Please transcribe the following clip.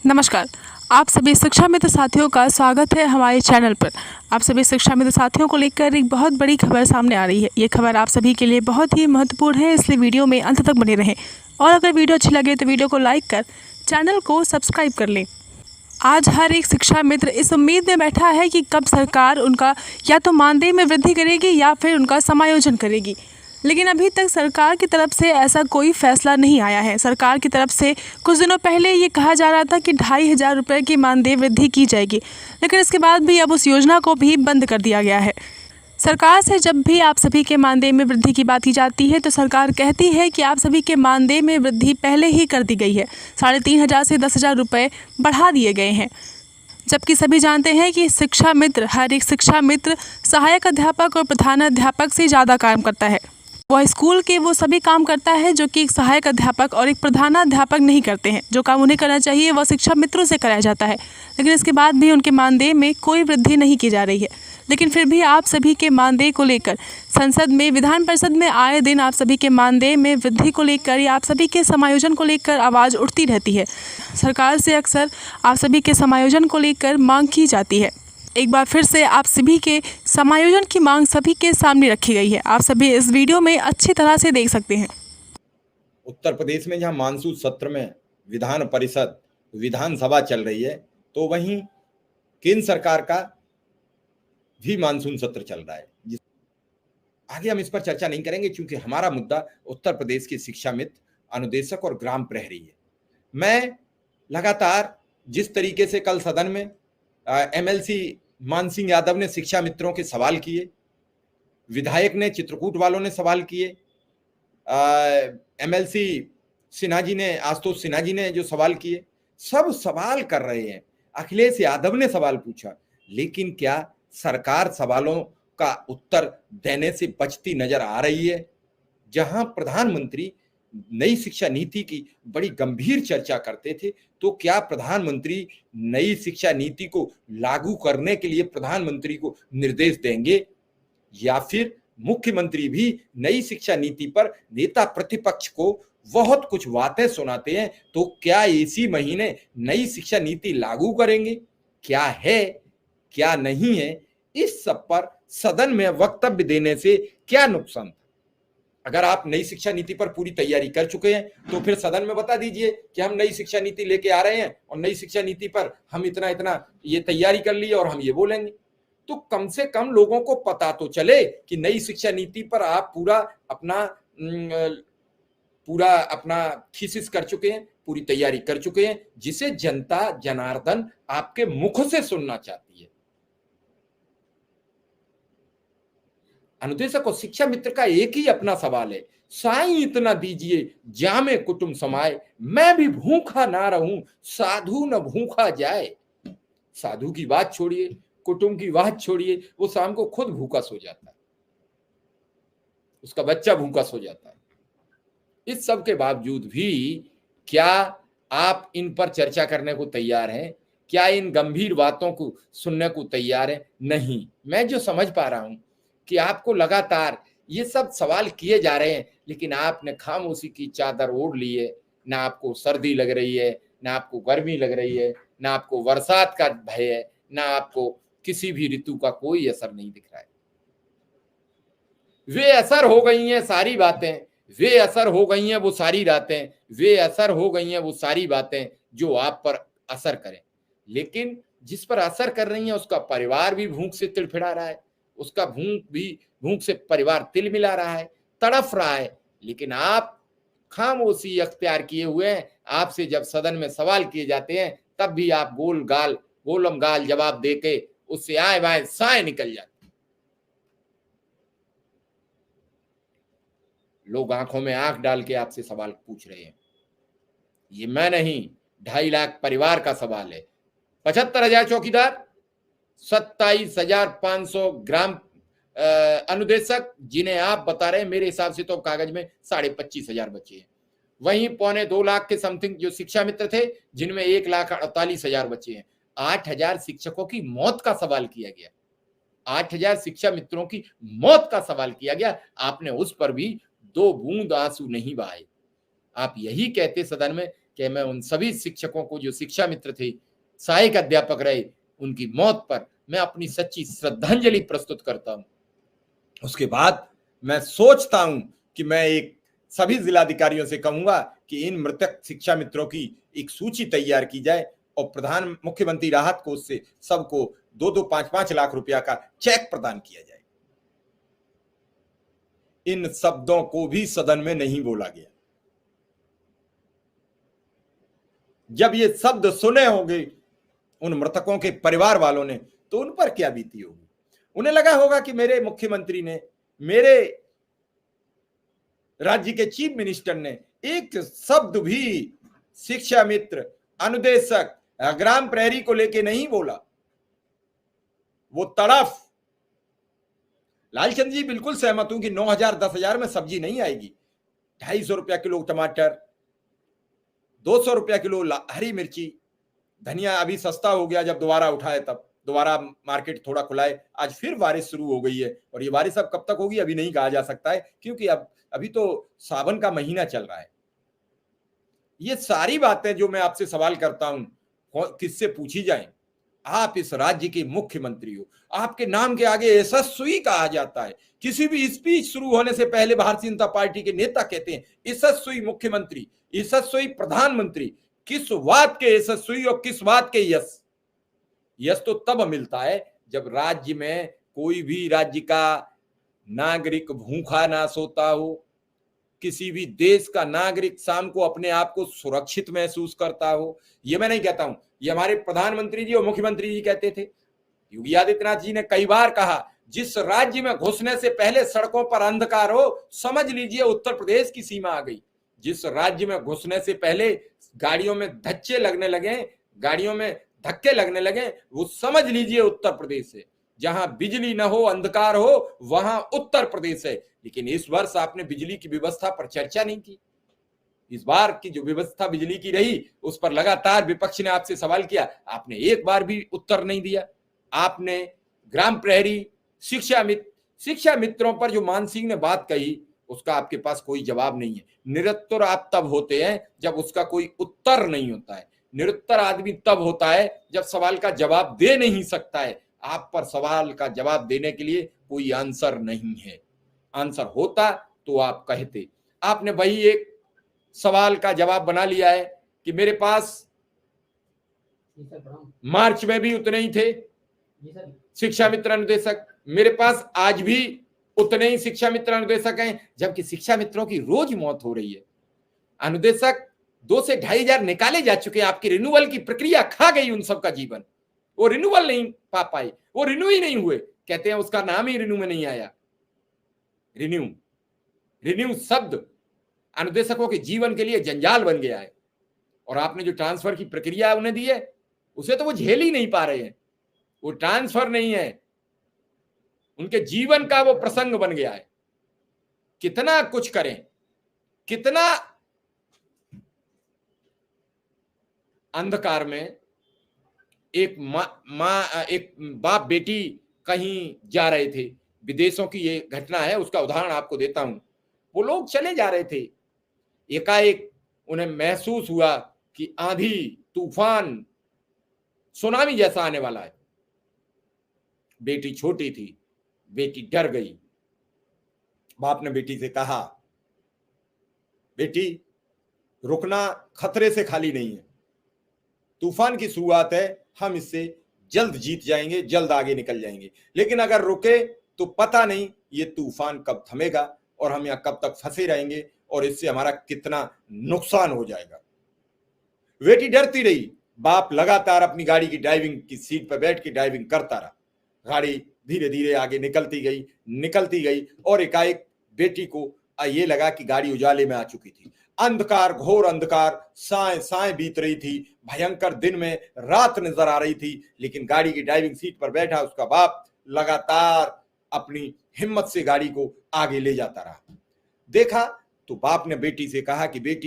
नमस्कार। आप सभी शिक्षा मित्र साथियों का स्वागत है हमारे चैनल पर। आप सभी शिक्षा मित्र साथियों को लेकर एक बहुत बड़ी खबर सामने आ रही है। ये खबर आप सभी के लिए बहुत ही महत्वपूर्ण है, इसलिए वीडियो में अंत तक बने रहें और अगर वीडियो अच्छी लगे तो वीडियो को लाइक कर चैनल को सब्सक्राइब कर लें। आज हर एक शिक्षा मित्र इस उम्मीद में बैठा है कि कब सरकार उनका या तो मानदेय में वृद्धि करेगी या फिर उनका समायोजन करेगी, लेकिन अभी तक सरकार की तरफ से ऐसा कोई फैसला नहीं आया है। सरकार की तरफ से कुछ दिनों पहले ये कहा जा रहा था कि 2500 रुपये की मानदेय वृद्धि की जाएगी, लेकिन इसके बाद भी अब उस योजना को भी बंद कर दिया गया है। सरकार से जब भी आप सभी के मानदेय में वृद्धि की बात की जाती है तो सरकार कहती है कि आप सभी के मानदेय में वृद्धि पहले ही कर दी गई है। 3500 से 10,000 रुपये बढ़ा दिए गए हैं, जबकि सभी जानते हैं कि शिक्षा मित्र, हर एक शिक्षा मित्र सहायक अध्यापक और प्रधानाध्यापक से ज़्यादा काम करता है। वह स्कूल के वो सभी काम करता है जो कि एक सहायक अध्यापक और एक प्रधानाध्यापक नहीं करते हैं। जो काम उन्हें करना चाहिए वह शिक्षा मित्रों से कराया जाता है, लेकिन इसके बाद भी उनके मानदेय में कोई वृद्धि नहीं की जा रही है। लेकिन फिर भी आप सभी के मानदेय को लेकर संसद में, विधान परिषद में आए दिन आप सभी के मानदेय में वृद्धि को लेकर या आप सभी के समायोजन को लेकर आवाज़ उठती रहती है। सरकार से अक्सर आप सभी के समायोजन को लेकर मांग की जाती है। एक बार फिर से आप सभी के समायोजन की मांग सभी के सामने रखी गई है। आप सभी इस वीडियो में अच्छी तरह से देख सकते हैं। उत्तर प्रदेश में जहां मानसून सत्र में विधान परिषद, विधानसभा चल रही है, तो वहीं केंद्र सरकार का भी मानसून सत्र चल रहा है। आगे हम इस पर चर्चा नहीं करेंगे क्योंकि हमारा मुद्दा उत्तर प्रदेश के शिक्षा मित्र, अनुदेशक और ग्राम प्रहरी है। मैं लगातार जिस तरीके से कल सदन में एमएलसी मान सिंह यादव ने शिक्षा मित्रों के सवाल किए, विधायक ने, चित्रकूट वालों ने सवाल किए, एमएलसी सिन्हा जी ने, आशुतोष सिन्हा जी ने जो सवाल किए, सब सवाल कर रहे हैं। अखिलेश यादव ने सवाल पूछा, लेकिन क्या सरकार सवालों का उत्तर देने से बचती नजर आ रही है? जहां प्रधानमंत्री नई शिक्षा नीति की बड़ी गंभीर चर्चा करते थे, तो क्या प्रधानमंत्री नई शिक्षा नीति को लागू करने के लिए प्रधानमंत्री को निर्देश देंगे, या फिर मुख्यमंत्री भी नई शिक्षा नीति पर नेता प्रतिपक्ष को बहुत कुछ बातें सुनाते हैं, तो क्या इसी महीने नई शिक्षा नीति लागू करेंगे? क्या है, क्या नहीं है, इस सब पर सदन में वक्तव्य देने से क्या नुकसान? अगर आप नई शिक्षा नीति पर पूरी तैयारी कर चुके हैं तो फिर सदन में बता दीजिए कि हम नई शिक्षा नीति लेके आ रहे हैं और नई शिक्षा नीति पर हम इतना इतना ये तैयारी कर ली और हम ये बोलेंगे। तो कम से कम लोगों को पता तो चले कि नई शिक्षा नीति पर आप पूरा अपना थीसिस कर चुके हैं, पूरी तैयारी कर चुके हैं, जिसे जनता जनार्दन आपके मुख से सुनना चाहती है। अनुदेशक और शिक्षा मित्र का एक ही अपना सवाल है, साईं इतना दीजिए जामे कुटुंब समाए, मैं भी भूखा ना रहूं, साधु न भूखा जाए। साधु की बात छोड़िए, कुटुंब की बात छोड़िए, वो शाम को खुद भूखा सो जाता है, उसका बच्चा भूखा सो जाता है। इस सब के बावजूद भी क्या आप इन पर चर्चा करने को तैयार हैं? क्या इन गंभीर बातों को सुनने को तैयार हैं? नहीं। मैं जो समझ पा रहा हूं कि आपको लगातार ये सब सवाल किए जा रहे हैं, लेकिन आपने खामोशी की चादर ओढ़ ली है। ना आपको सर्दी लग रही है, ना आपको गर्मी लग रही है, ना आपको बरसात का भय है, ना आपको किसी भी ऋतु का कोई असर नहीं दिख रहा है। वे असर हो गई हैं सारी बातें, वे असर हो गई हैं वो सारी रातें, वे असर हो गई हैं वो सारी बातें जो आप पर असर करें। लेकिन जिस पर असर कर रही हैं उसका परिवार भी भूख से तिड़फिड़ा रहा है, उसका भूख से परिवार तिल मिला रहा है, तड़फ रहा है। लेकिन आप खामोशी अख्तियार किए हुए हैं। आपसे जब सदन में सवाल किए जाते हैं तब भी आप गोलम गाल जवाब देके उससे आए बाएं साए निकल जाते। लोग आंखों में आंख डाल के आपसे सवाल पूछ रहे हैं। ये मैं नहीं, 2.5 लाख परिवार का सवाल है। 75,000 चौकीदार, 27,500 ग्राम अनुदेशक, जिन्हें आप बता रहे हैं, मेरे हिसाब से तो कागज में 25,500 बच्चे हैं। वहीं 2.25 लाख के समथिंग जो शिक्षा मित्र थे, जिनमें 1,48,000 बच्चे हैं। 8,000 शिक्षकों की मौत का सवाल किया गया, 8,000 शिक्षा मित्रों की मौत का सवाल किया गया। आपने उस पर भी 2 बूंद आंसू नहीं बहाए। आप यही कहते सदन में कि मैं उन सभी शिक्षकों को जो शिक्षा मित्र थे, सहायक अध्यापक रहे, उनकी मौत पर मैं अपनी सच्ची श्रद्धांजलि प्रस्तुत करता हूं। उसके बाद मैं सोचता हूं कि मैं एक सभी जिलाधिकारियों से कहूंगा कि इन मृतक शिक्षा मित्रों की एक सूची तैयार की जाए और मुख्यमंत्री राहत कोष से सबको 2-2, 5-5 लाख रुपया का चेक प्रदान किया जाए। इन शब्दों को भी सदन में नहीं बोला गया। जब ये शब्द सुने होंगे उन मृतकों के परिवार वालों ने, तो उन पर क्या बीती होगी। उन्हें लगा होगा कि मेरे मुख्यमंत्री ने, मेरे राज्य के चीफ मिनिस्टर ने एक शब्द भी शिक्षा मित्र, अनुदेशक, ग्राम प्रहरी को लेके नहीं बोला। वो तड़फ। लालचंद जी बिल्कुल सहमत हूं कि 9,000 10,000 में सब्जी नहीं आएगी। 250 रुपया किलो टमाटर, 200 रुपया किलो हरी मिर्ची, धनिया अभी सस्ता हो गया जब दोबारा उठाए, तब दोबारा मार्केट थोड़ा खुला है। आज फिर बारिश शुरू हो गई है और ये बारिश अब कब तक होगी अभी नहीं कहा जा सकता है, क्योंकि अभी तो सावन का महीना चल रहा है। ये सारी बातें जो मैं आपसे सवाल करता हूं किससे पूछी जाएं। आप इस राज्य के मुख्यमंत्री हो, आपके नाम के आगे यशस्वी कहा जाता है। किसी भी स्पीच शुरू होने से पहले भारतीय जनता पार्टी के नेता कहते हैं यशस्वी मुख्यमंत्री, यशस्वी प्रधानमंत्री। किस बात के यशस्वी और किस बात के यश? यश तो तब मिलता है जब राज्य में कोई भी राज्य का नागरिक भूखा ना सोता हो, किसी भी देश का नागरिक शाम को अपने आप को सुरक्षित महसूस करता हो। ये मैं नहीं कहता हूं, ये हमारे प्रधानमंत्री जी और मुख्यमंत्री जी कहते थे। योगी आदित्यनाथ जी ने कई बार कहा, जिस राज्य में घुसने से पहले सड़कों पर अंधकार हो, समझ लीजिए उत्तर प्रदेश की सीमा आ गई। जिस राज्य में घुसने से पहले गाड़ियों में धक्के लगने लगे, वो समझ लीजिए उत्तर प्रदेश है। जहां बिजली न हो, अंधकार हो, वहां उत्तर प्रदेश है। लेकिन इस वर्ष आपने बिजली की व्यवस्था पर चर्चा नहीं की। इस बार की जो व्यवस्था बिजली की रही, उस पर लगातार विपक्ष ने आपसे सवाल किया, आपने एक बार भी उत्तर नहीं दिया। आपने ग्राम प्रहरी, शिक्षा मित्रों पर जो मान सिंह ने बात कही, उसका आपके पास कोई जवाब नहीं है। निरुत्तर आप तब होते हैं जब उसका कोई उत्तर नहीं होता है। निरुत्तर आदमी तब होता है जब सवाल का जवाब दे नहीं सकता है। आप पर सवाल का जवाब देने के लिए कोई आंसर नहीं है। आंसर होता तो आप कहते। आपने वही एक सवाल का जवाब बना लिया है कि मेरे पास मार्च में भी उतने ही थे शिक्षा मित्र अनुदेशक, मेरे पास आज भी उतने ही शिक्षा मित्र अनुदेशक हैं, जबकि शिक्षा मित्रों की रोज मौत हो रही है। अनुदेशक 2 से 2,500 निकाले जा चुके हैं। आपकी रिन्यूअल की प्रक्रिया खा गई उन सबका जीवन। वो रिन्यूअल नहीं पा पाए, वो रिन्यू ही नहीं हुए। कहते हैं उसका नाम ही रिन्यू में नहीं आया। रिन्यू शब्द अनुदेशकों के जीवन के लिए जंजाल बन गया है। और आपने जो ट्रांसफर की प्रक्रिया उन्हें दी है, उसे तो वो झेल ही नहीं पा रहे हैं। वो ट्रांसफर नहीं है, उनके जीवन का वो प्रसंग बन गया है। कितना कुछ करें, कितना अंधकार में एक एक बाप बेटी कहीं जा रहे थे। विदेशों की ये घटना है, उसका उदाहरण आपको देता हूं। वो लोग चले जा रहे थे, एकाएक उन्हें महसूस हुआ कि आंधी, तूफान, सुनामी जैसा आने वाला है। बेटी छोटी थी, बेटी डर गई। बाप ने बेटी से कहा, बेटी रुकना खतरे से खाली नहीं है, तूफान की शुरुआत है, हम इससे जल्द जीत जाएंगे, जल्द आगे निकल जाएंगे। लेकिन अगर रुके तो पता नहीं ये तूफान कब थमेगा और हम यहां कब तक फंसे रहेंगे और इससे हमारा कितना नुकसान हो जाएगा। बेटी डरती रही। बाप लगातार अपनी गाड़ी की ड्राइविंग की सीट पर बैठ के ड्राइविंग करता रहा। गाड़ी धीरे धीरे आगे निकलती गई और एकाएक बेटी को ये लगा कि गाड़ी उजाले में आ चुकी थी। अंधकार, घोर अंधकार, साएं बीत रही थी। भयंकर दिन में रात नजर आ रही थी। लेकिन गाड़ी की ड्राइविंग सीट पर बैठा उसका बाप लगातार अपनी हिम्मत से गाड़ी को आगे ले जाता रहा। देखा तो बाप ने बेटी से कहा कि बेटी